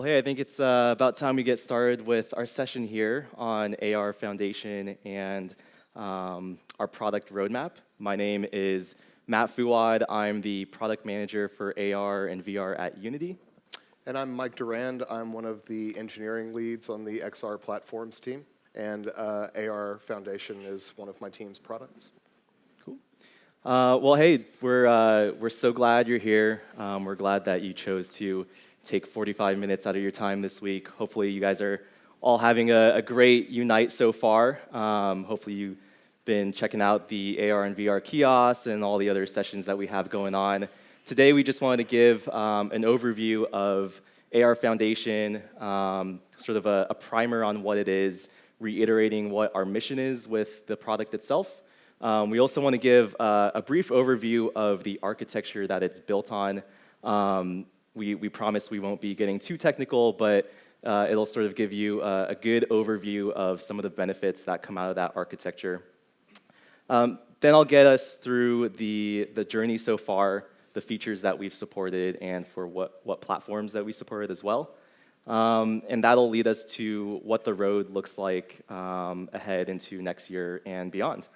Well, hey, I think it's about time we get started with our session here on AR Foundation and our product roadmap. My name is Matt Fuad. I'm the product manager for AR and VR at Unity. And I'm Mike Durand. I'm one of the engineering leads on the XR platforms team, and AR Foundation is one of my team's products. Cool. Well, hey, we're so glad you're here. We're glad that you chose to take 45 minutes out of your time this week. Hopefully you guys are all having a great Unite so far. Hopefully you've been checking out the AR and VR kiosks and all the other sessions that we have going on. Today we just wanted to give an overview of AR Foundation, sort of a primer on what it is, reiterating what our mission is with the product itself. We also want to give a brief overview of the architecture that it's built on. We promise we won't be getting too technical, but it'll sort of give you a good overview of some of the benefits that come out of that architecture. Then I'll get us through the journey so far, the features that we've supported, and for what platforms that we supported as well. And that'll lead us to what the road looks like ahead into next year and beyond.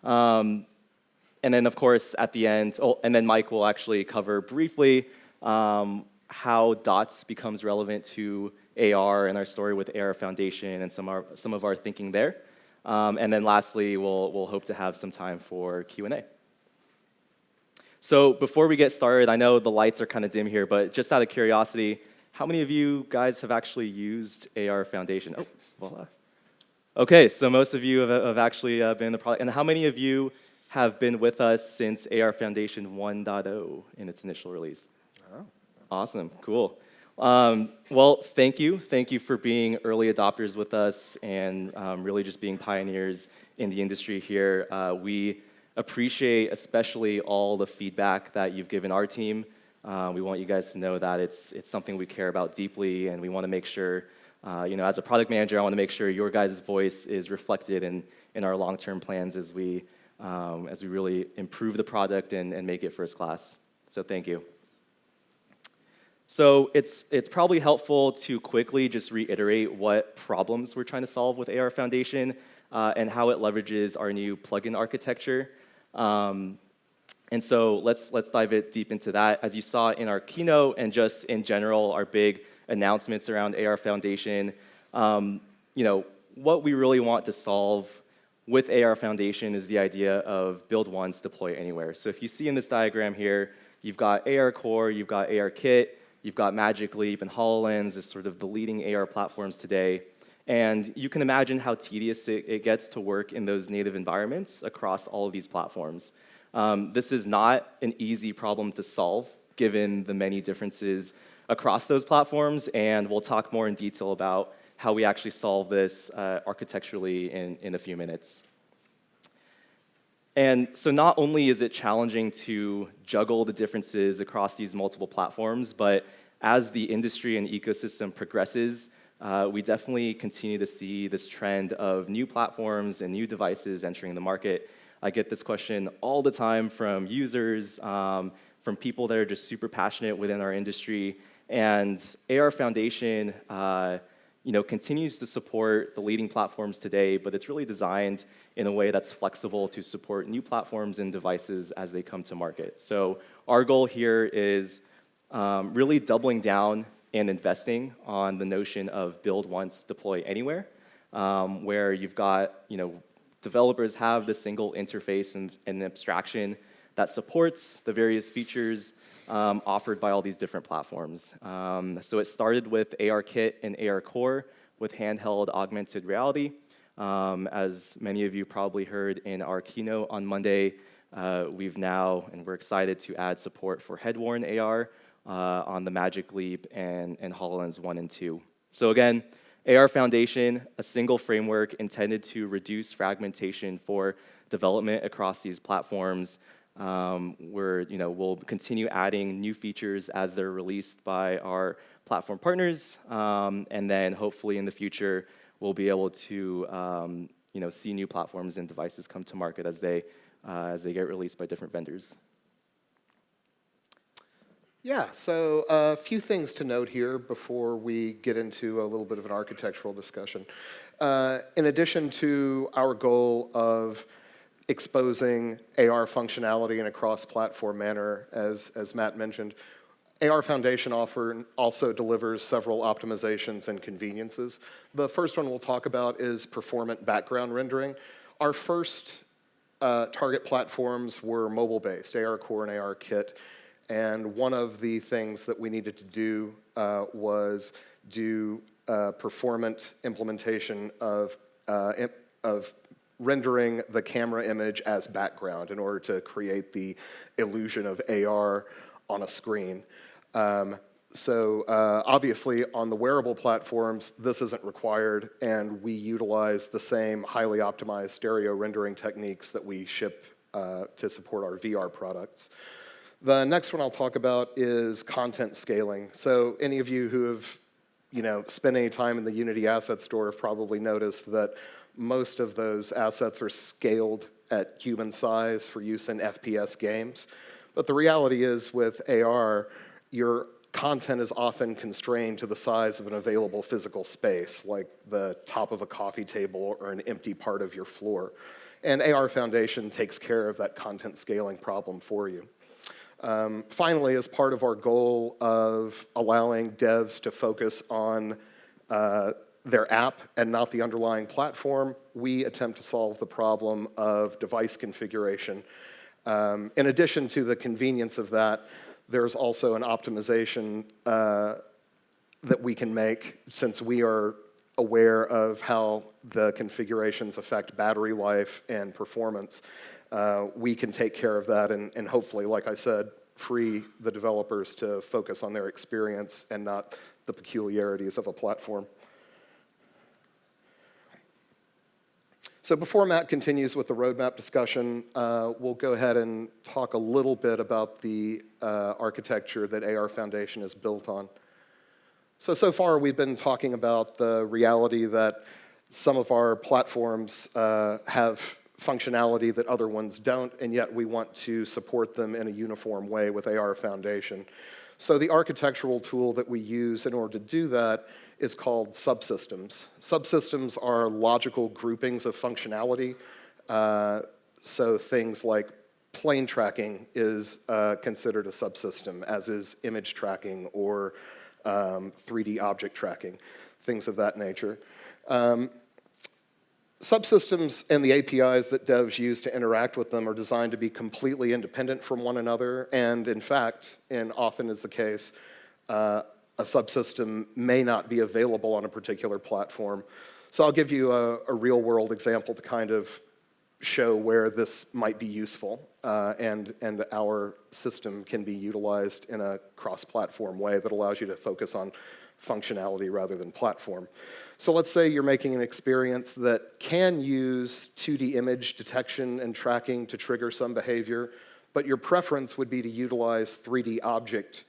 And then, of course, at the end, and then Mike will actually cover briefly how DOTS becomes relevant to AR and our story with AR Foundation and some of our thinking there. And then lastly, we'll hope to have some time for Q&A. So before we get started, I know the lights are kind of dim here, but just out of curiosity, how many of you guys have actually used AR Foundation? Oh, voila. Okay, so most of you have actually been in the product. And how many of you have been with us since AR Foundation 1.0 in its initial release? Oh. Awesome, cool. Well, thank you. Thank you for being early adopters with us and really just being pioneers in the industry here. We appreciate especially all the feedback that you've given our team. We want you guys to know that it's something we care about deeply, and we want to make sure, as a product manager, I want to make sure your guys' voice is reflected in our long-term plans as we really improve the product and make it first class. So thank you. So it's probably helpful to quickly just reiterate what problems we're trying to solve with AR Foundation and how it leverages our new plugin architecture. And so let's dive deep into that. As you saw in our keynote and just in general, our big announcements around AR Foundation, what we really want to solve with AR Foundation is the idea of build once, deploy anywhere. So if you see in this diagram here, you've got AR Core, you've got ARKit, you've got Magic Leap and HoloLens as sort of the leading AR platforms today. And you can imagine how tedious it gets to work in those native environments across all of these platforms. This is not an easy problem to solve, given the many differences across those platforms, and we'll talk more in detail about how we actually solve this architecturally in a few minutes. And so not only is it challenging to juggle the differences across these multiple platforms, but as the industry and ecosystem progresses, we definitely continue to see this trend of new platforms and new devices entering the market. I get this question all the time from users, from people that are just super passionate within our industry. And AR Foundation continues to support the leading platforms today, but it's really designed in a way that's flexible to support new platforms and devices as they come to market. So our goal here is really doubling down and investing on the notion of build once, deploy anywhere, where you've got, developers have the single interface and abstraction that supports the various features offered by all these different platforms. So it started with ARKit and AR Core with handheld augmented reality. As many of you probably heard in our keynote on Monday, we've now, and we're excited to add support for head-worn AR on the Magic Leap and HoloLens 1 and 2. So again, AR Foundation, a single framework intended to reduce fragmentation for development across these platforms. We'll continue adding new features as they're released by our platform partners, and then hopefully in the future we'll be able to see new platforms and devices come to market as they get released by different vendors. Yeah, so a few things to note here before we get into a little bit of an architectural discussion. In addition to our goal of exposing AR functionality in a cross-platform manner, as Matt mentioned, AR Foundation also delivers several optimizations and conveniences. The first one we'll talk about is performant background rendering. Our first target platforms were mobile-based, ARCore and ARKit. And one of the things that we needed to do was do performant implementation of rendering the camera image as background in order to create the illusion of AR on a screen. Obviously, on the wearable platforms, this isn't required, and we utilize the same highly optimized stereo rendering techniques that we ship to support our VR products. The next one I'll talk about is content scaling. So any of you who have spent any time in the Unity Asset Store have probably noticed that most of those assets are scaled at human size for use in FPS games. But the reality is with AR, your content is often constrained to the size of an available physical space, like the top of a coffee table or an empty part of your floor. And AR Foundation takes care of that content scaling problem for you. Finally, as part of our goal of allowing devs to focus on their app and not the underlying platform, we attempt to solve the problem of device configuration. In addition to the convenience of that, there's also an optimization that we can make, since we are aware of how the configurations affect battery life and performance. We can take care of that and hopefully, like I said, free the developers to focus on their experience and not the peculiarities of a platform. So before Matt continues with the roadmap discussion, we'll go ahead and talk a little bit about the architecture that AR Foundation is built on. So far we've been talking about the reality that some of our platforms have functionality that other ones don't, and yet we want to support them in a uniform way with AR Foundation. So the architectural tool that we use in order to do that is called Subsystems. Subsystems are logical groupings of functionality. So things like plane tracking is considered a subsystem, as is image tracking or 3D object tracking, things of that nature. Subsystems and the APIs that devs use to interact with them are designed to be completely independent from one another, and in fact, and often is the case, a subsystem may not be available on a particular platform. So I'll give you a real-world example to kind of show where this might be useful, and our system can be utilized in a cross-platform way that allows you to focus on functionality rather than platform. So let's say you're making an experience that can use 2D image detection and tracking to trigger some behavior, but your preference would be to utilize 3D object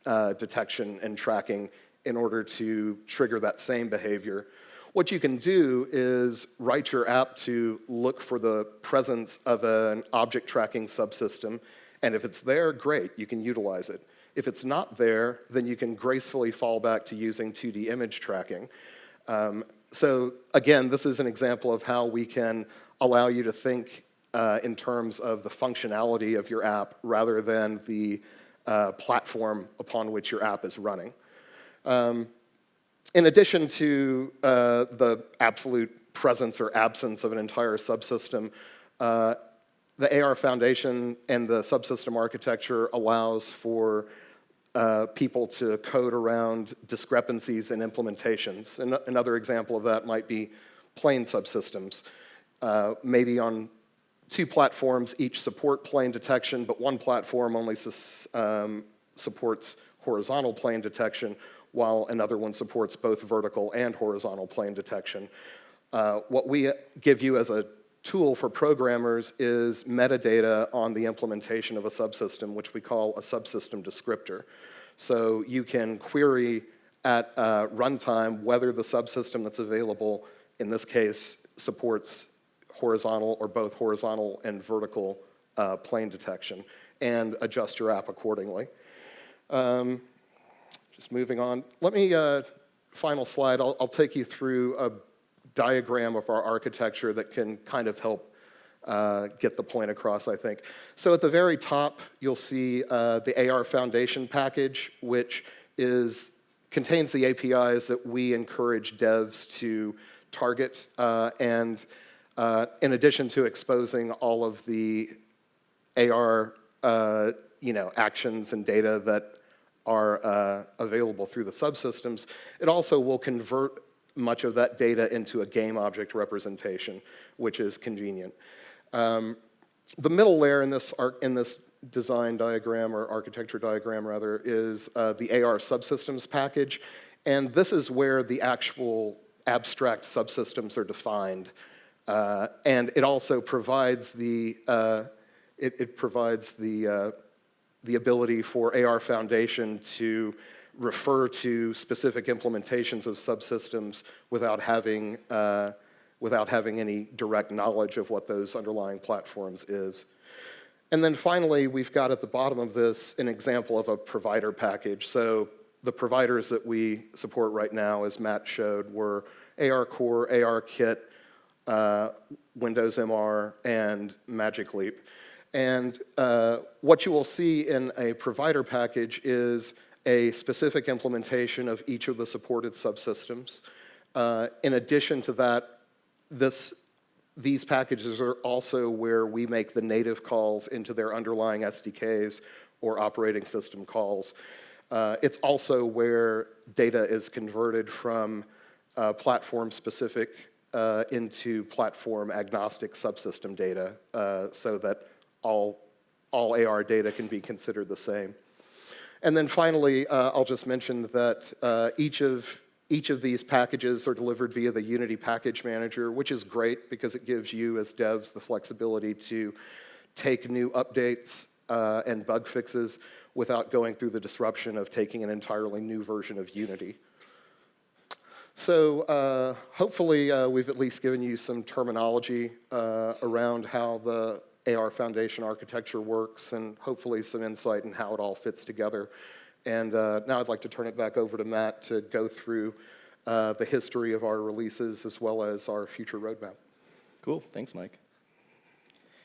detection and tracking in order to trigger that same behavior. What you can do is write your app to look for the presence of an object tracking subsystem, and if it's there, great, you can utilize it. If it's not there, then you can gracefully fall back to using 2D image tracking. So again, this is an example of how we can allow you to think in terms of the functionality of your app rather than the platform upon which your app is running. In addition to the absolute presence or absence of an entire subsystem, the AR Foundation and the subsystem architecture allows for people to code around discrepancies in implementations. Another example of that might be plane subsystems. Maybe on two platforms each support plane detection, but one platform only supports horizontal plane detection, while another one supports both vertical and horizontal plane detection. What we give you as a tool for programmers is metadata on the implementation of a subsystem, which we call a subsystem descriptor. So you can query at runtime whether the subsystem that's available, in this case, supports horizontal or both horizontal and vertical plane detection, and adjust your app accordingly. Just moving on. Let me, final slide, I'll take you through a diagram of our architecture that can kind of help get the point across, I think. So at the very top, you'll see the AR Foundation package, which contains the APIs that we encourage devs to target, and in addition to exposing all of the AR actions and data that are available through the subsystems, it also will convert much of that data into a game object representation, which is convenient. The middle layer in this design diagram, or architecture diagram rather, is the AR Subsystems package, and this is where the actual abstract subsystems are defined, and it also provides the the ability for AR Foundation to refer to specific implementations of subsystems without having any direct knowledge of what those underlying platforms is. And then finally, we've got at the bottom of this an example of a provider package. So the providers that we support right now, as Matt showed, were ARCore, ARKit, Windows MR, and Magic Leap. And what you will see in a provider package is a specific implementation of each of the supported subsystems. In addition to that, these packages are also where we make the native calls into their underlying SDKs or operating system calls. It's also where data is converted from platform-specific into platform-agnostic subsystem data, so that all AR data can be considered the same. And then finally, I'll just mention that each of these packages are delivered via the Unity Package Manager, which is great because it gives you as devs the flexibility to take new updates and bug fixes without going through the disruption of taking an entirely new version of Unity. So hopefully we've at least given you some terminology around how the AR Foundation architecture works, and hopefully some insight in how it all fits together. And now I'd like to turn it back over to Matt to go through the history of our releases as well as our future roadmap. Cool, thanks, Mike.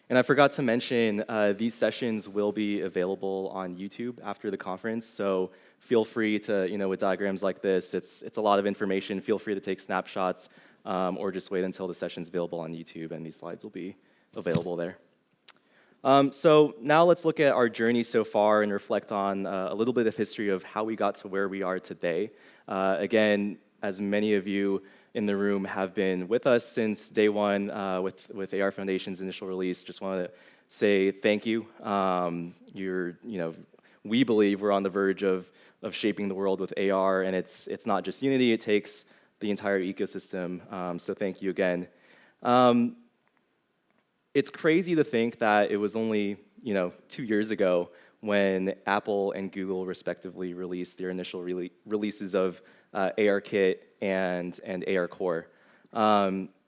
And I forgot to mention, these sessions will be available on YouTube after the conference, so feel free to, with diagrams like this, it's a lot of information. Feel free to take snapshots, or just wait until the session's available on YouTube, and these slides will be available there. So now let's look at our journey so far and reflect on a little bit of history of how we got to where we are today. Again, as many of you in the room have been with us since day one with AR Foundation's initial release, just want to say thank you. We believe we're on the verge of shaping the world with AR, and it's not just Unity, it takes the entire ecosystem, so thank you again. It's crazy to think that it was only 2 years ago when Apple and Google respectively released their initial releases of ARKit and ARCore.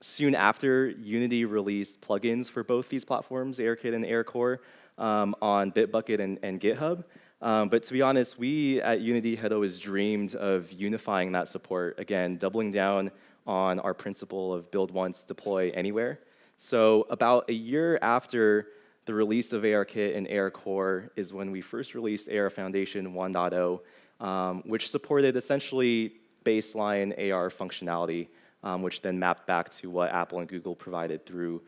Soon after, Unity released plugins for both these platforms, ARKit and ARCore, on Bitbucket and GitHub. But to be honest, we at Unity had always dreamed of unifying that support, again, doubling down on our principle of build once, deploy anywhere. So about a year after the release of ARKit and ARCore is when we first released AR Foundation 1.0, which supported essentially baseline AR functionality, which then mapped back to what Apple and Google provided through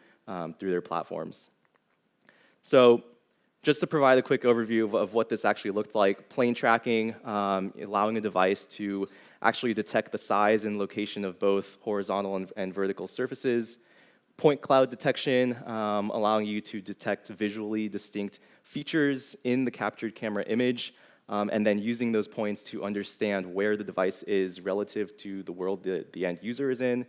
their platforms. So just to provide a quick overview of what this actually looked like, plane tracking, allowing a device to actually detect the size and location of both horizontal and vertical surfaces, point cloud detection, allowing you to detect visually distinct features in the captured camera image, and then using those points to understand where the device is relative to the world that the end user is in.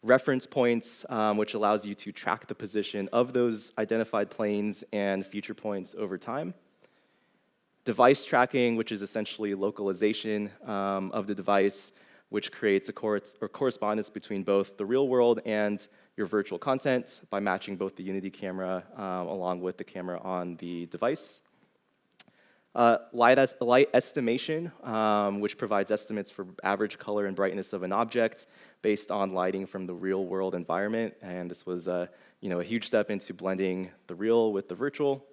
Reference points, which allows you to track the position of those identified planes and feature points over time. Device tracking, which is essentially localization of the device, which creates a correspondence between both the real world and your virtual content by matching both the Unity camera along with the camera on the device. Light estimation, which provides estimates for average color and brightness of an object based on lighting from the real-world environment. And this was a huge step into blending the real with the virtual.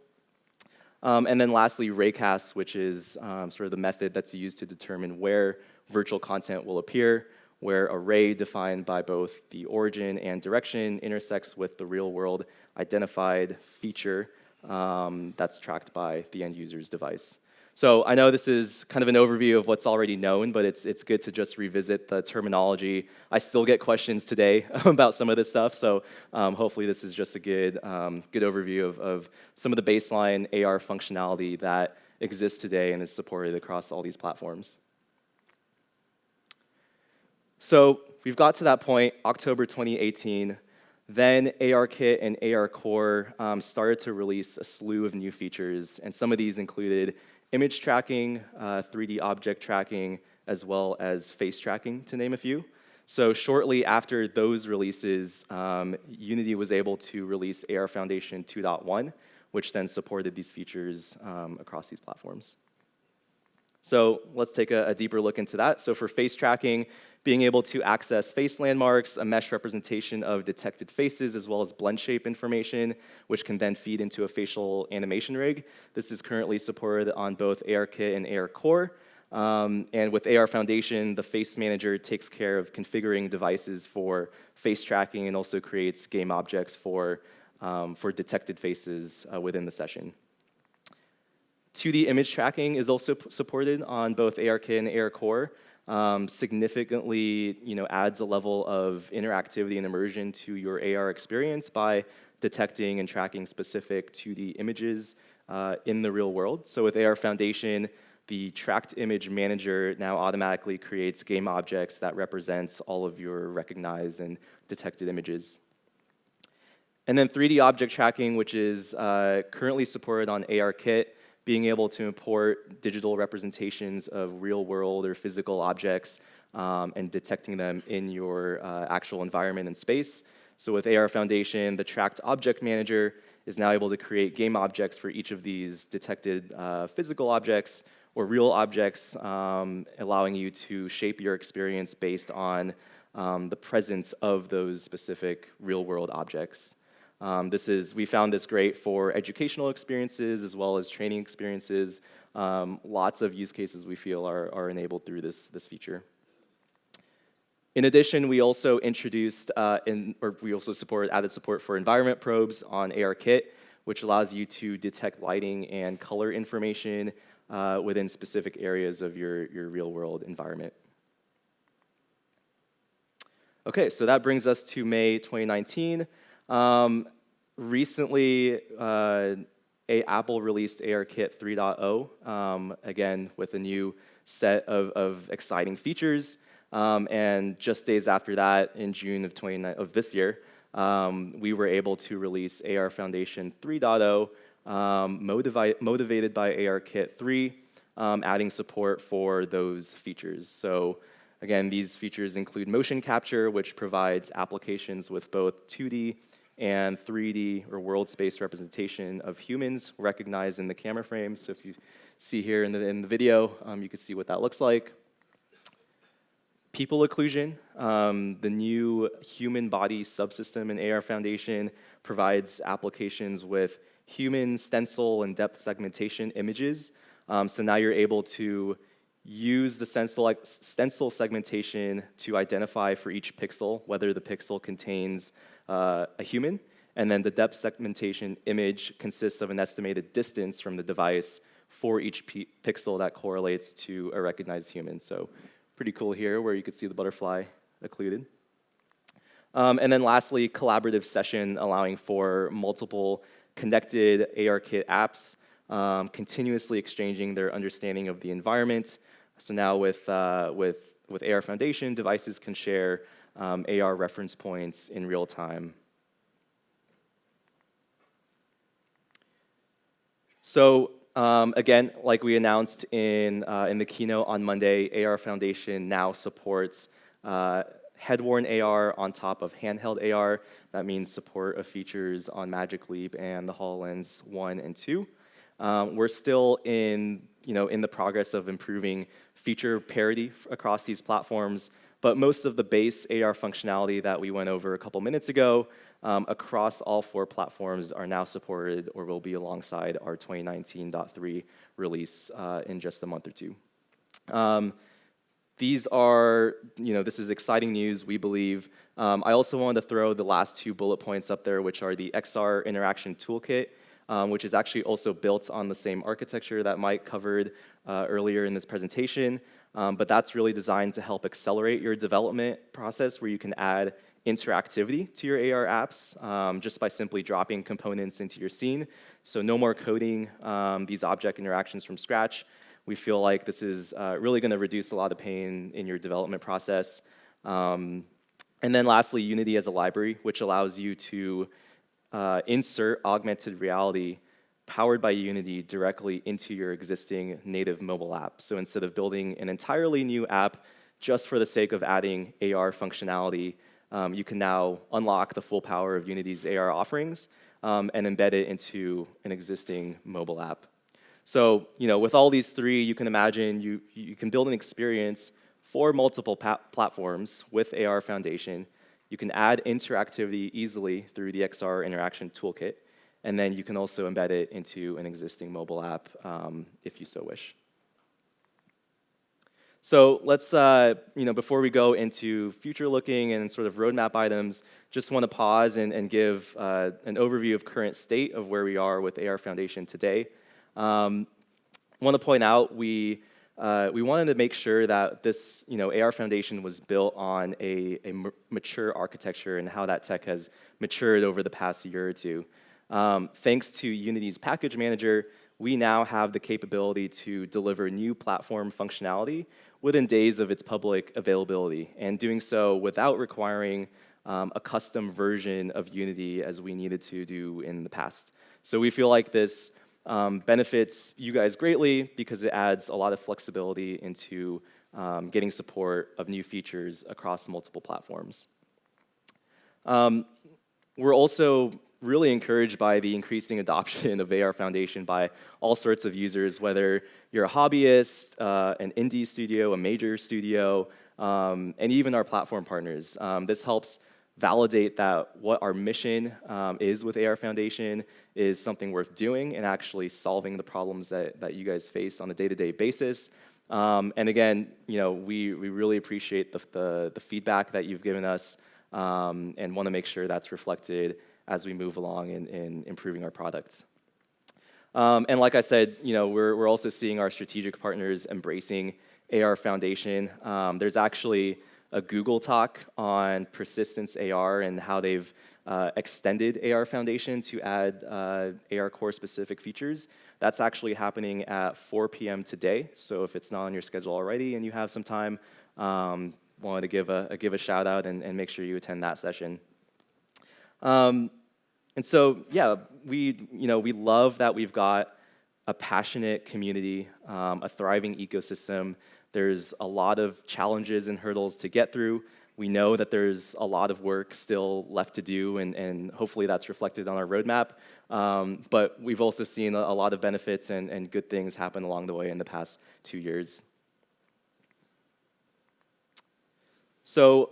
And then lastly, raycast, which is sort of the method that's used to determine where virtual content will appear, where a ray defined by both the origin and direction intersects with the real-world identified feature that's tracked by the end user's device. So I know this is kind of an overview of what's already known, but it's good to just revisit the terminology. I still get questions today about some of this stuff, so hopefully this is just a good overview of some of the baseline AR functionality that exists today and is supported across all these platforms. So we've got to that point, October 2018. Then ARKit and ARCore started to release a slew of new features, and some of these included image tracking, 3D object tracking, as well as face tracking, to name a few. So shortly after those releases, Unity was able to release AR Foundation 2.1, which then supported these features across these platforms. So let's take a deeper look into that. So for face tracking, being able to access face landmarks, a mesh representation of detected faces, as well as blend shape information, which can then feed into a facial animation rig. This is currently supported on both ARKit and ARCore. And with AR Foundation, the Face Manager takes care of configuring devices for face tracking and also creates game objects for detected faces within the session. 2D image tracking is also supported on both ARKit and ARCore. Significantly adds a level of interactivity and immersion to your AR experience by detecting and tracking specific 2D images in the real world. So with AR Foundation, the tracked image manager now automatically creates game objects that represents all of your recognized and detected images. And then 3D object tracking, which is currently supported on ARKit, being able to import digital representations of real-world or physical objects and detecting them in your actual environment and space. So with AR Foundation, the tracked object manager is now able to create game objects for each of these detected physical objects or real objects, allowing you to shape your experience based on the presence of those specific real-world objects. We found this great for educational experiences as well as training experiences. Lots of use cases we feel are enabled through this feature. In addition, we also introduced, we also added support for environment probes on ARKit, which allows you to detect lighting and color information within specific areas of your real-world environment. Okay, so that brings us to May 2019. Recently, Apple released ARKit 3.0, again, with a new set of exciting features. And just days after that, in June of this year, we were able to release AR Foundation 3.0, motivated by ARKit 3, adding support for those features. So again, these features include motion capture, which provides applications with both 2D and 3D or world space representation of humans recognized in the camera frame. So if you see here in the video, you can see what that looks like. People occlusion, the new human body subsystem in AR Foundation provides applications with human stencil and depth segmentation images. So now you're able to use the stencil segmentation to identify for each pixel whether the pixel contains a human, and then the depth segmentation image consists of an estimated distance from the device for each pixel that correlates to a recognized human. So pretty cool here where you could see the butterfly occluded. And then lastly, collaborative session, allowing for multiple connected ARKit apps, continuously exchanging their understanding of the environment. So now with AR Foundation, devices can share AR reference points in real time. So again, like we announced in the keynote on Monday, AR Foundation now supports head-worn AR on top of handheld AR. That means support of features on Magic Leap and the HoloLens 1 and 2. We're still in the progress of improving feature parity across these platforms, but most of the base AR functionality that we went over a couple minutes ago across all 4 platforms are now supported or will be alongside our 2019.3 release in just a month or two. This is exciting news, we believe. I also wanted to throw the last 2 bullet points up there, which are the XR Interaction Toolkit, which is actually also built on the same architecture that Mike covered earlier in this presentation. But that's really designed to help accelerate your development process where you can add interactivity to your AR apps just by simply dropping components into your scene. So no more coding these object interactions from scratch. We feel like this is really going to reduce a lot of pain in your development process. And then lastly, Unity as a library, which allows you to insert augmented reality powered by Unity directly into your existing native mobile app. So instead of building an entirely new app just for the sake of adding AR functionality, you can now unlock the full power of Unity's AR offerings and embed it into an existing mobile app. So, with all these 3, you can imagine you can build an experience for multiple platforms with AR Foundation. You can add interactivity easily through the XR Interaction Toolkit, and then you can also embed it into an existing mobile app if you so wish. So let's, before we go into future-looking and sort of roadmap items, just want to pause and give an overview of current state of where we are with AR Foundation today. Want to point out we wanted to make sure that this AR Foundation was built on a mature architecture and how that tech has matured over the past year or two. Thanks to Unity's package manager, we now have the capability to deliver new platform functionality within days of its public availability, and doing so without requiring a custom version of Unity as we needed to do in the past. So we feel like this benefits you guys greatly because it adds a lot of flexibility into getting support of new features across multiple platforms. We're also really encouraged by the increasing adoption of AR Foundation by all sorts of users, whether you're a hobbyist, an indie studio, a major studio, and even our platform partners. This helps validate that what our mission is with AR Foundation is something worth doing and actually solving the problems that you guys face on a day-to-day basis. And again, we really appreciate the feedback that you've given us and want to make sure that's reflected as we move along in improving our products. And like I said, we're also seeing our strategic partners embracing AR Foundation. There's actually a Google talk on persistence AR and how they've extended AR Foundation to add AR core specific features. That's actually happening at 4 p.m. today. So if it's not on your schedule already and you have some time, wanted to give a shout out and make sure you attend that session. And so, yeah, we love that we've got a passionate community, a thriving ecosystem. There's a lot of challenges and hurdles to get through. We know that there's a lot of work still left to do, and hopefully that's reflected on our roadmap. But we've also seen a lot of benefits and good things happen along the way in the past 2 years. So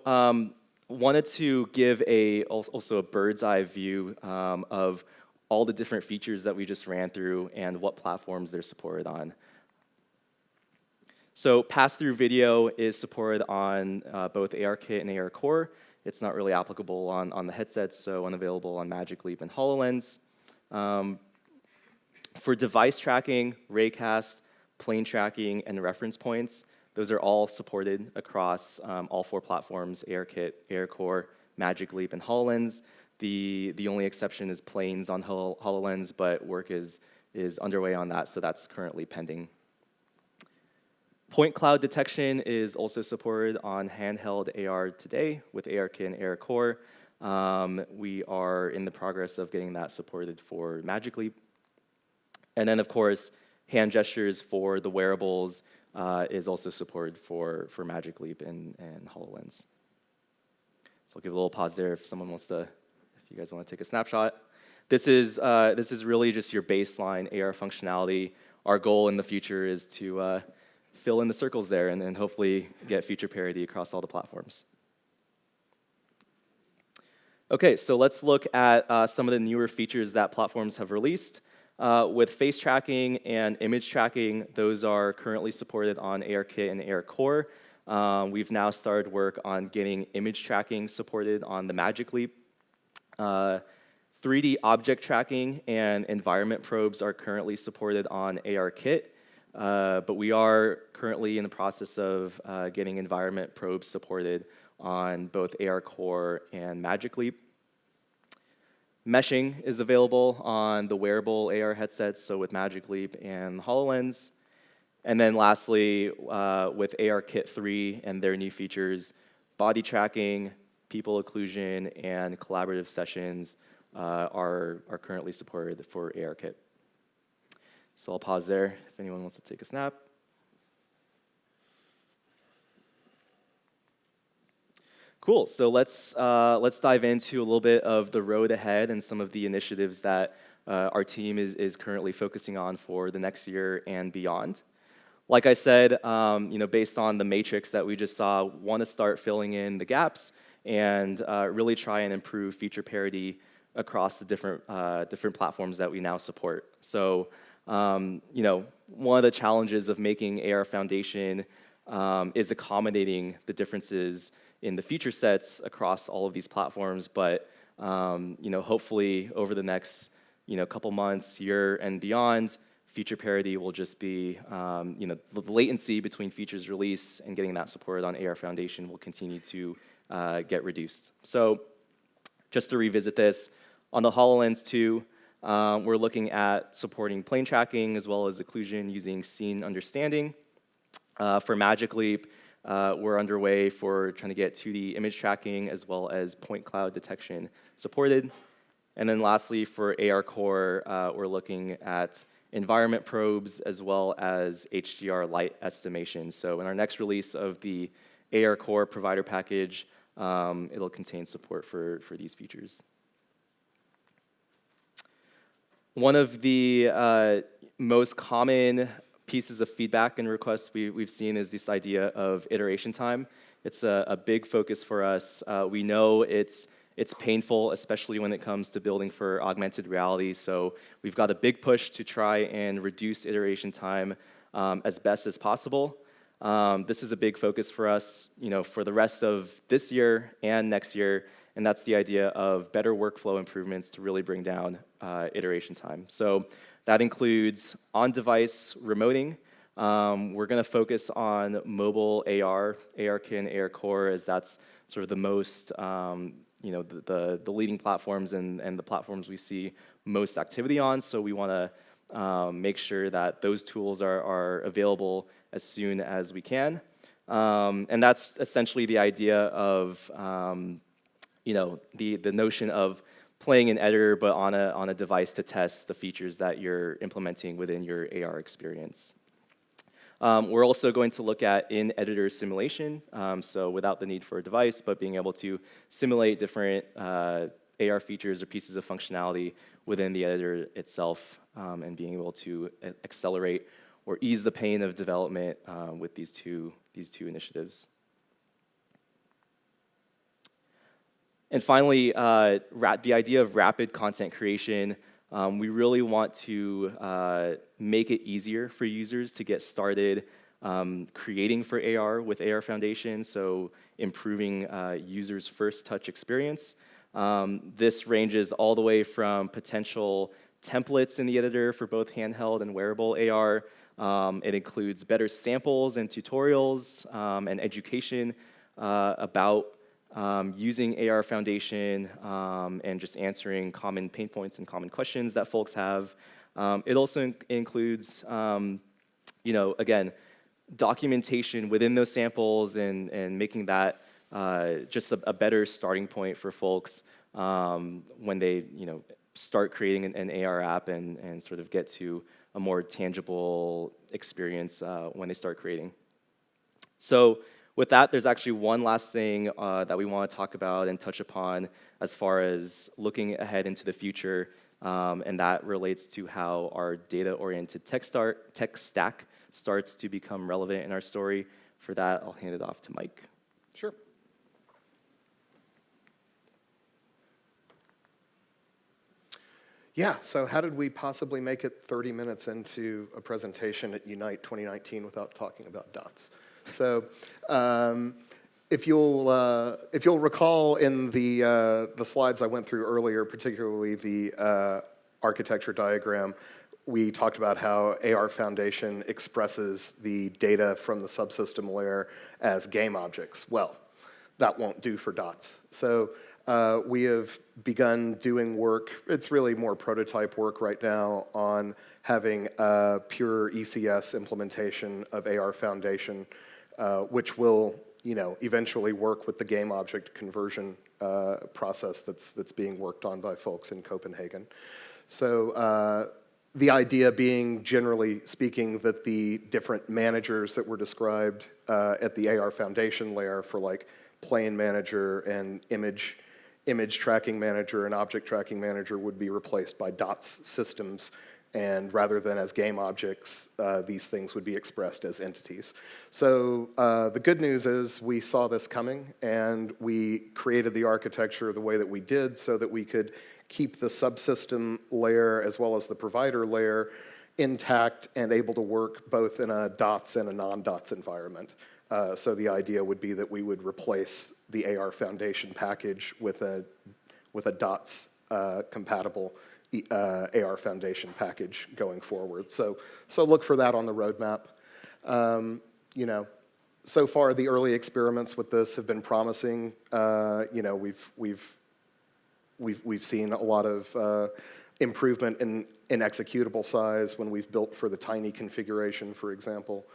wanted to give also a bird's eye view of all the different features that we just ran through and what platforms they're supported on. So pass-through video is supported on both ARKit and AR Core. It's not really applicable on the headsets, so unavailable on Magic Leap and HoloLens. For device tracking, raycast, plane tracking, and reference points, those are all supported across all 4 platforms, ARKit, AR Core, Magic Leap, and HoloLens. The only exception is planes on HoloLens, but work is underway on that, so that's currently pending. Point cloud detection is also supported on handheld AR today with ARKit and AR Core. We are in the progress of getting that supported for Magic Leap. And then, of course, hand gestures for the wearables is also supported for Magic Leap and HoloLens. So I'll give a little pause there if you guys want to take a snapshot. this is really just your baseline AR functionality. Our goal in the future is to fill in the circles there and hopefully get feature parity across all the platforms. Okay, so let's look at some of the newer features that platforms have released. With face tracking and image tracking, those are currently supported on ARKit and ARCore. We've now started work on getting image tracking supported on the Magic Leap. 3D object tracking and environment probes are currently supported on ARKit, but we are currently in the process of getting environment probes supported on both ARCore and Magic Leap. Meshing is available on the wearable AR headsets, so with Magic Leap and HoloLens. And then lastly, with ARKit 3 and their new features, body tracking, people occlusion, and collaborative sessions are currently supported for ARKit. So I'll pause there if anyone wants to take a snap. Cool, so let's dive into a little bit of the road ahead and some of the initiatives that our team is currently focusing on for the next year and beyond. Like I said, based on the matrix that we just saw, want to start filling in the gaps and really try and improve feature parity across the different platforms that we now support. So, one of the challenges of making AR Foundation is accommodating the differences in the feature sets across all of these platforms, but hopefully over the next couple months, year and beyond, feature parity will just be the latency between features release and getting that supported on AR Foundation will continue to get reduced. So just to revisit this, on the HoloLens 2, we're looking at supporting plane tracking as well as occlusion using scene understanding. For Magic Leap, we're underway for trying to get 2D image tracking as well as point cloud detection supported. And then lastly, for ARCore, we're looking at environment probes as well as HDR light estimation. So in our next release of the ARCore provider package, it'll contain support for these features. One of the most common pieces of feedback and requests we've seen is this idea of iteration time. It's a big focus for us. We know it's painful, especially when it comes to building for augmented reality. So we've got a big push to try and reduce iteration time as best as possible. This is a big focus for us, for the rest of this year and next year, and that's the idea of better workflow improvements to really bring down iteration time. So that includes on-device remoting. We're going to focus on mobile AR, ARKit and ARCore, as that's sort of the most, the leading platforms and the platforms we see most activity on. So we want to make sure that those tools are available as soon as we can. And that's essentially the idea of, the notion of playing an editor, but on a device to test the features that you're implementing within your AR experience. We're also going to look at in-editor simulation, so without the need for a device, but being able to simulate different AR features or pieces of functionality within the editor itself, and being able to accelerate or ease the pain of development with these two initiatives. And finally, the idea of rapid content creation. We really want to make it easier for users to get started creating for AR with AR Foundation, so improving users' first touch experience. This ranges all the way from potential templates in the editor for both handheld and wearable AR. It includes better samples and tutorials and education about using AR Foundation and just answering common pain points and common questions that folks have. It also includes, again, documentation within those samples and making that just a better starting point for folks when they, start creating an AR app and sort of get to a more tangible experience when they start creating. So with that, there's actually one last thing that we want to talk about and touch upon as far as looking ahead into the future and that relates to how our data-oriented tech stack starts to become relevant in our story. For that, I'll hand it off to Mike. Sure. Yeah, so how did we possibly make it 30 minutes into a presentation at Unite 2019 without talking about dots? So if you'll recall in the slides I went through earlier, particularly the architecture diagram, we talked about how AR Foundation expresses the data from the subsystem layer as game objects. Well, that won't do for dots. So we have begun doing work, it's really more prototype work right now, on having a pure ECS implementation of AR Foundation, which will eventually work with the game object conversion process that's being worked on by folks in Copenhagen. So the idea being, generally speaking, that the different managers that were described at the AR Foundation layer for like plane manager and image tracking manager and object tracking manager would be replaced by dots systems, and rather than as game objects, these things would be expressed as entities. So the good news is we saw this coming, and we created the architecture the way that we did so that we could keep the subsystem layer as well as the provider layer intact and able to work both in a dots and a non-dots environment. So the idea would be that we would replace the AR Foundation package with a dots compatible AR Foundation package going forward. So look for that on the roadmap. So far the early experiments with this have been promising. We've seen a lot of improvement in executable size when we've built for the tiny configuration, for example.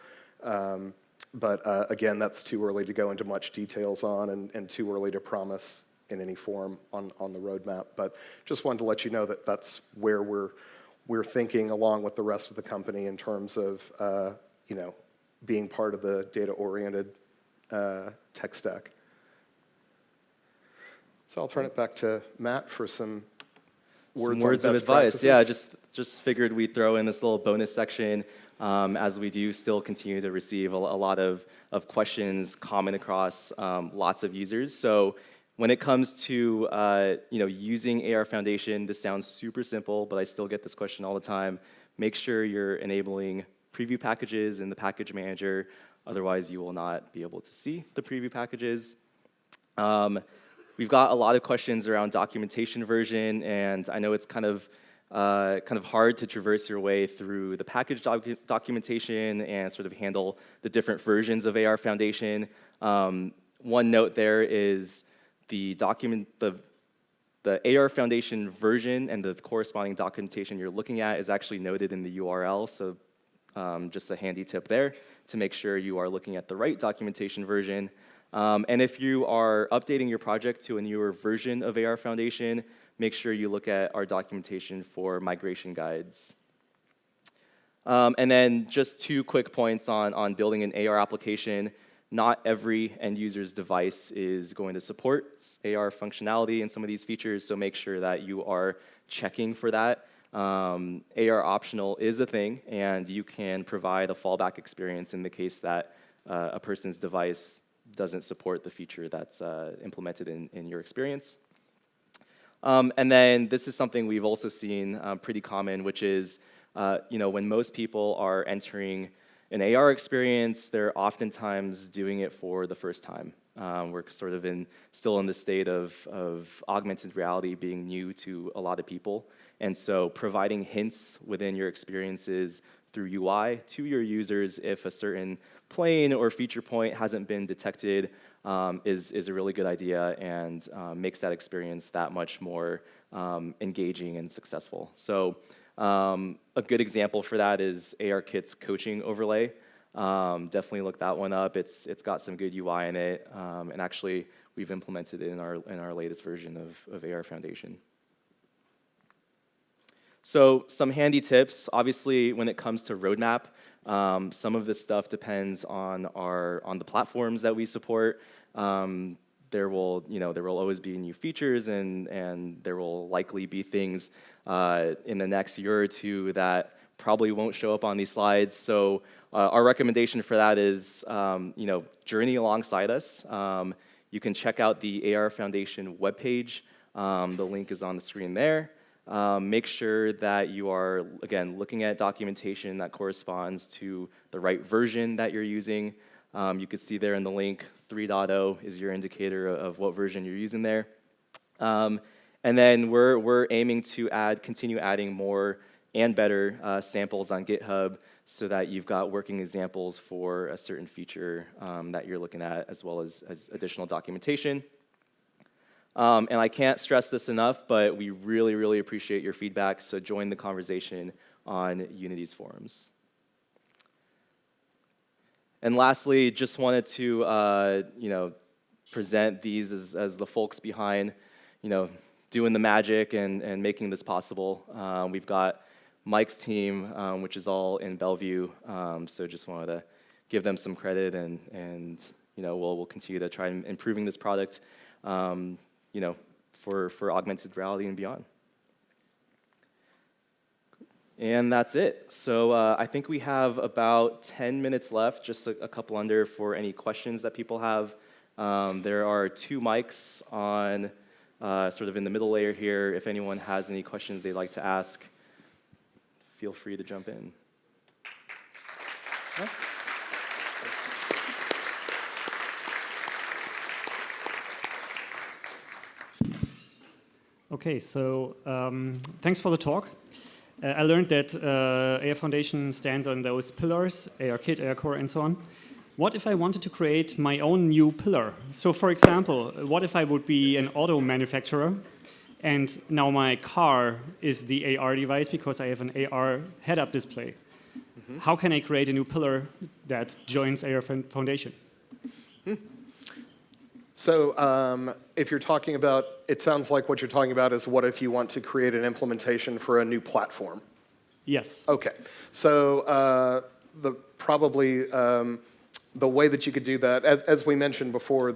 But again, that's too early to go into much details on, and too early to promise in any form on the roadmap. But just wanted to let you know that that's where we're thinking along with the rest of the company in terms of being part of the data-oriented tech stack. So I'll turn it back to Matt for some words of advice. Practices. Yeah, just figured we'd throw in this little bonus section as we do still continue to receive a lot of questions common across lots of users. So when it comes to using AR Foundation, this sounds super simple, but I still get this question all the time. Make sure you're enabling preview packages in the package manager, otherwise you will not be able to see the preview packages. We've got a lot of questions around documentation version, and I know it's kind of hard to traverse your way through the package documentation and sort of handle the different versions of AR Foundation. One note there is the AR Foundation version and the corresponding documentation you're looking at is actually noted in the URL, so just a handy tip there to make sure you are looking at the right documentation version. And if you are updating your project to a newer version of AR Foundation, make sure you look at our documentation for migration guides. And then just 2 quick points on building an AR application. Not every end user's device is going to support AR functionality and some of these features, so make sure that you are checking for that. AR optional is a thing, and you can provide a fallback experience in the case that a person's device doesn't support the feature that's implemented in your experience. And then this is something we've also seen pretty common, which is when most people are entering an AR experience, they're oftentimes doing it for the first time. We're sort of still in the state of augmented reality being new to a lot of people. And so providing hints within your experiences through UI to your users if a certain plane or feature point hasn't been detected is a really good idea and makes that experience that much more engaging and successful. So a good example for that is ARKit's coaching overlay. Definitely look that one up. It's got some good UI in it, and actually we've implemented it in our latest version of AR Foundation. So some handy tips. Obviously, when it comes to roadmap, some of this stuff depends on the platforms that we support. there will always be new features, and there will likely be things in the next year or two that probably won't show up on these slides. So our recommendation for that is, journey alongside us. You can check out the AR Foundation webpage. The link is on the screen there. Make sure that you are, again, looking at documentation that corresponds to the right version that you're using. You can see there in the link, 3.0 is your indicator of what version you're using there. And then we're aiming to continue adding more and better samples on GitHub so that you've got working examples for a certain feature that you're looking at, as well as additional documentation. And I can't stress this enough, but we really, really appreciate your feedback, so join the conversation on Unity's forums. And lastly, just wanted to present these as the folks behind doing the magic and making this possible. We've got Mike's team, which is all in Bellevue, so just wanted to give them some credit, and we'll continue to try and improving this product for augmented reality and beyond. And that's it. So I think we have about 10 minutes left, just a couple under, for any questions that people have. There are 2 mics on sort of in the middle layer here. If anyone has any questions they'd like to ask, feel free to jump in. Yeah. Okay, so thanks for the talk. I learned that AR Foundation stands on those pillars, ARKit, ARCore, and so on. What if I wanted to create my own new pillar? So for example, what if I would be an auto manufacturer, and now my car is the AR device because I have an AR head-up display? Mm-hmm. How can I create a new pillar that joins AR Foundation? So if you're talking about, it sounds like what you're talking about is what if you want to create an implementation for a new platform? Yes. Okay. So the way that you could do that, as we mentioned before,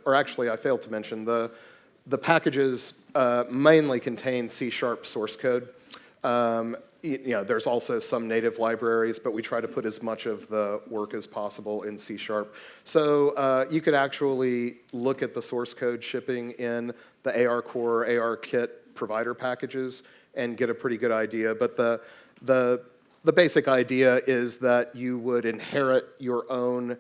or actually I failed to mention, the packages mainly contain C# source code. There's also some native libraries, but we try to put as much of the work as possible in C#. So you could actually look at the source code shipping in the ARCore, ARKit provider packages and get a pretty good idea. But the basic idea is that you would inherit your own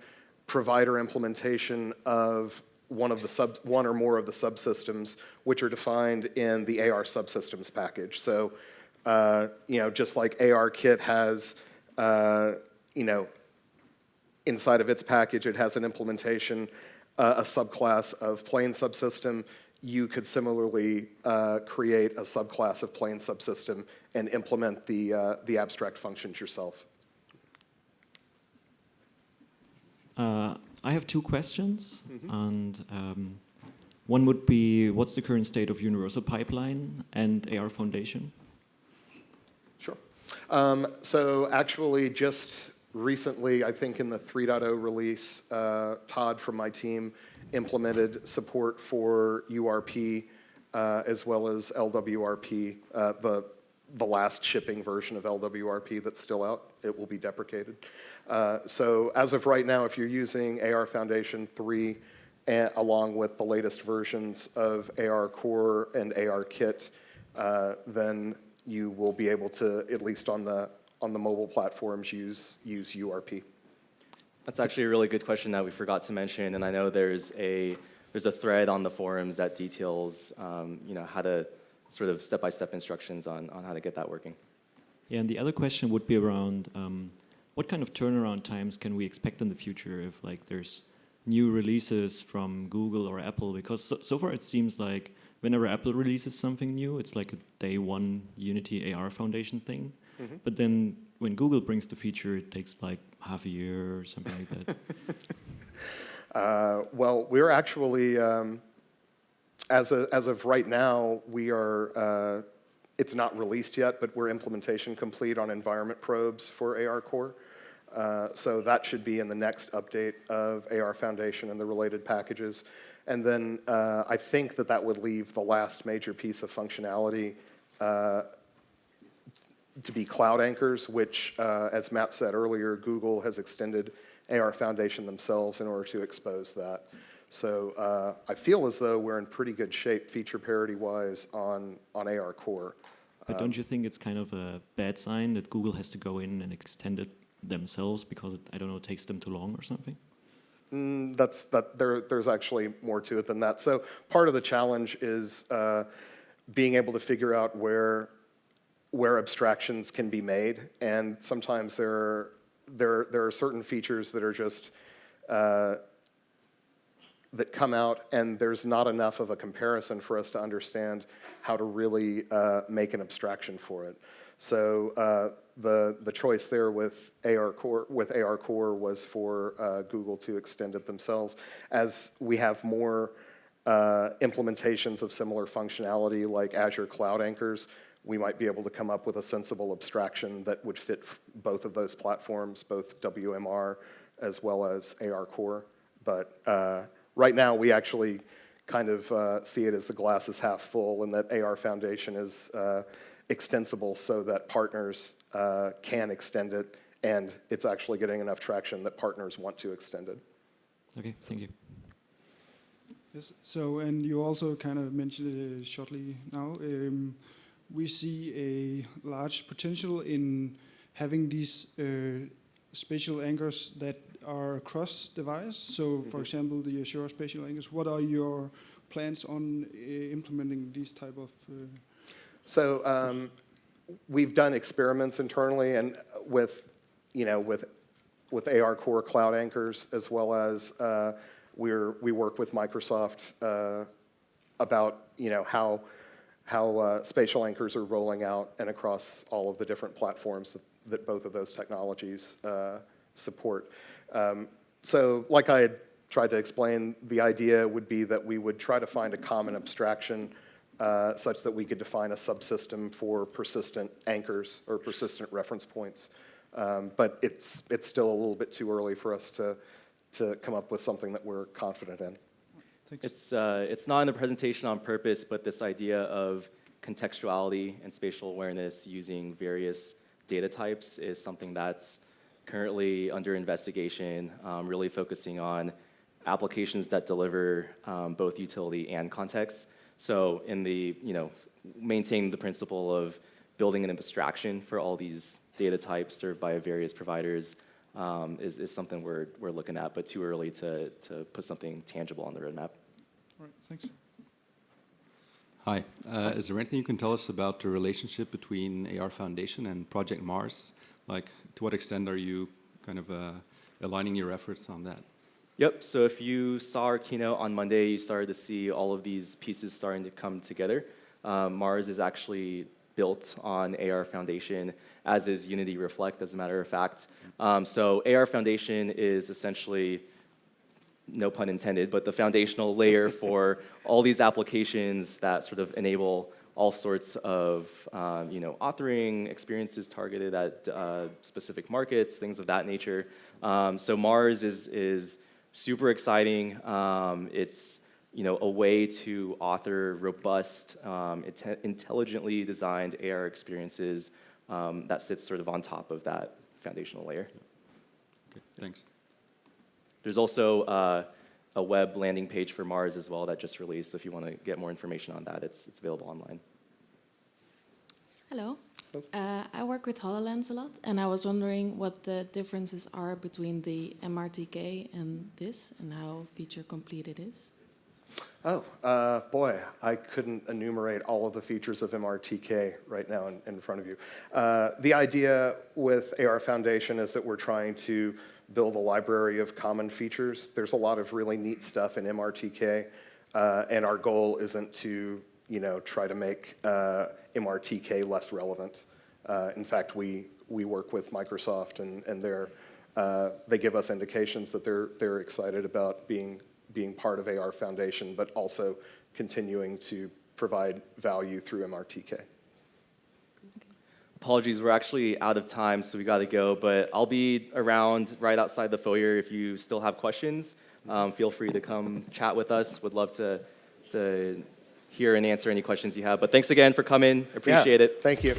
provider implementation of one or more of the subsystems, which are defined in the AR subsystems package. So just like ARKit has, inside of its package, it has an implementation, a subclass of plane subsystem. You could similarly create a subclass of plane subsystem and implement the abstract functions yourself. I have 2 questions, and one would be, what's the current state of Universal Pipeline and AR Foundation? Sure. So actually just recently, I think in the 3.0 release, Todd from my team implemented support for URP as well as LWRP, the last shipping version of LWRP that's still out. It will be deprecated. So as of right now, if you're using AR Foundation 3 along with the latest versions of ARCore and ARKit, then you will be able to, at least on the mobile platforms, use URP. That's actually a really good question that we forgot to mention, and I know there's a thread on the forums that details how to sort of step-by-step instructions on how to get that working. Yeah, and the other question would be around what kind of turnaround times can we expect in the future if there's new releases from Google or Apple? Because so far it seems like whenever Apple releases something new, it's like a day one Unity AR Foundation thing. Mm-hmm. But then when Google brings the feature, it takes like half a year or something like that. Well, we're actually, as of right now, we are, it's not released yet, but we're implementation complete on environment probes for ARCore. So that should be in the next update of AR Foundation and the related packages. And then I think that would leave the last major piece of functionality to be cloud anchors, which, as Matt said earlier, Google has extended AR Foundation themselves in order to expose that. So I feel as though we're in pretty good shape feature parity-wise on AR Core. But don't you think it's kind of a bad sign that Google has to go in and extend it themselves because, I don't know, it takes them too long or something? There's actually more to it than that. So part of the challenge is being able to figure out where abstractions can be made, and sometimes there are certain features that are just that come out, and there's not enough of a comparison for us to understand how to really make an abstraction for it. So the choice there with AR Core was for Google to extend it themselves. As we have more implementations of similar functionality like Azure Cloud Anchors, we might be able to come up with a sensible abstraction that would fit both of those platforms, both WMR as well as AR Core. But right now, we actually kind of see it as the glass is half full, and that AR Foundation is extensible so that partners can extend it, and it's actually getting enough traction that partners want to extend it. Okay, thank you. Yes, so, and you also kind of mentioned it shortly now. We see a large potential in having these spatial anchors that are cross-device. So, for example, the Azure spatial anchors. What are your plans on implementing these type of? So we've done experiments internally, and with AR Core Cloud Anchors, as well as we work with Microsoft about how spatial anchors are rolling out and across all of the different platforms that both of those technologies support. So like I had tried to explain, the idea would be that we would try to find a common abstraction such that we could define a subsystem for persistent anchors or persistent reference points. But it's still a little bit too early for us to come up with something that we're confident in. Thanks. It's not in the presentation on purpose, but this idea of contextuality and spatial awareness using various data types is something that's currently under investigation, really focusing on applications that deliver both utility and context. So in the, maintaining the principle of building an abstraction for all these data types served by various providers is something we're looking at, but too early to put something tangible on the roadmap. All right, thanks. Hi. Is there anything you can tell us about the relationship between AR Foundation and Project Mars? Like, to what extent are you kind of aligning your efforts on that? Yep, so if you saw our keynote on Monday, you started to see all of these pieces starting to come together. Mars is actually built on AR Foundation, as is Unity Reflect, as a matter of fact. So AR Foundation is essentially, no pun intended, but the foundational layer for all these applications that sort of enable all sorts of authoring experiences targeted at specific markets, things of that nature. So Mars is super exciting. It's a way to author robust, intelligently designed AR experiences that sits sort of on top of that foundational layer. Okay, thanks. There's also a web landing page for Mars as well that just released. So if you want to get more information on that, it's available online. Hello. I work with HoloLens a lot, and I was wondering what the differences are between the MRTK and this, and how feature complete it is. Oh, boy, I couldn't enumerate all of the features of MRTK right now in front of you. The idea with AR Foundation is that we're trying to build a library of common features. There's a lot of really neat stuff in MRTK, and our goal isn't to try to make MRTK less relevant. In fact, we work with Microsoft, and they give us indications that they're excited about being part of AR Foundation, but also continuing to provide value through MRTK. apologies, we're actually out of time, so we got to go. But I'll be around right outside the foyer if you still have questions. Feel free to come chat with us. Would love to hear and answer any questions you have. But thanks again for coming. Appreciate Yeah, it. Thank you.